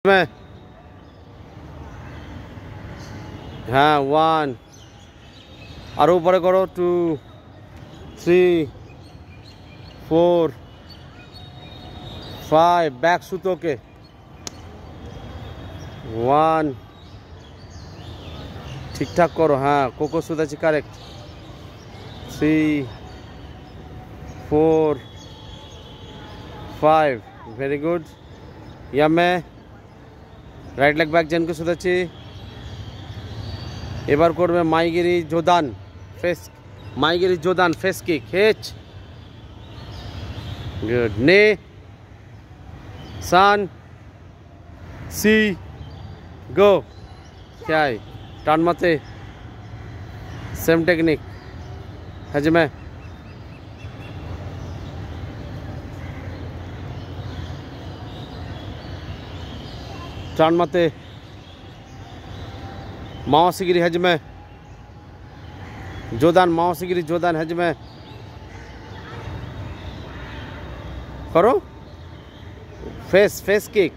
में हाँ 1 और ऊपर करो 2 3 4 5 बैक सुतो के 1 ठीक ठाक करो हाँ कोको सुदाची करेक्ट 3 4 5 वेरी गुड यामे राइट लेग बैक जेन को सुदाची এবার করবে মাইগিরি জোদান ফেস কিক হেচ গুড নে সান সি গো क्या है টান মাতে सेम टेक्निक हजमे टान माते माओसिगिरी हज में जोदान माओसिगिरी जोदान हज में करो फेस किक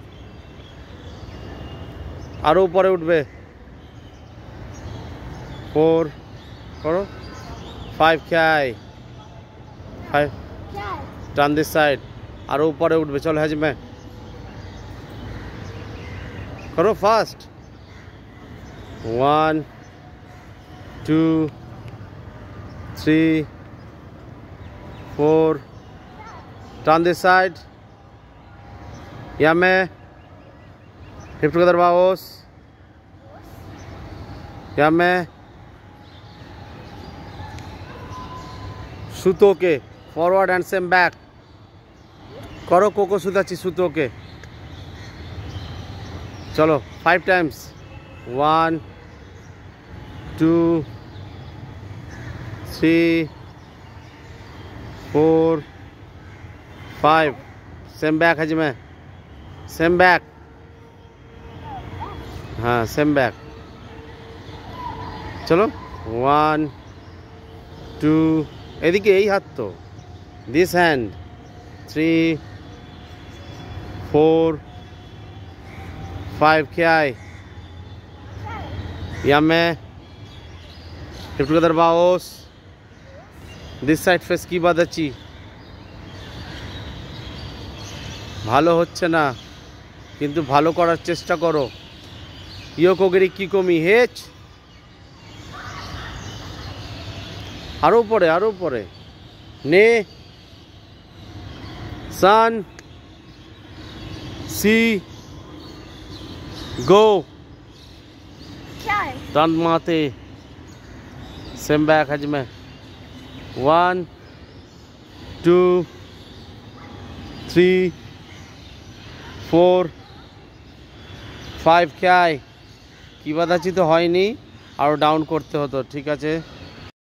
और ऊपर उठबे 4 करो 5 खाई 5 टर्न दिस साइड और ऊपर उठबे चलो हज में करो fast 1 2 3 4 turn this side Yame hip together baos यामे सुतो के फॉरवर्ड एंड सेम बैक करो कोको सुदाची सुतो के चलो 5 टाइम्स 1 2 3 4 5 सेम बैक हज में सेम बैक हाँ सेम बैक चलो 1 2 এদিকে এই হাত তো দিস হ্যান্ড 3 4 5 খাই यामे हिप टुगेदर बाओस दिस साइड फेस की बादाची ভালো হচ্ছে না কিন্তু ভালো করার চেষ্টা করো ইয়োকোগিরি কিকোমি হেচ আরো পরে নে সান সি গো टर्न माते सेम बैक हज में 1 2 3 4 5 क्या है की बादाची तो है नहीं और डाउन करते हो तो ठीक है।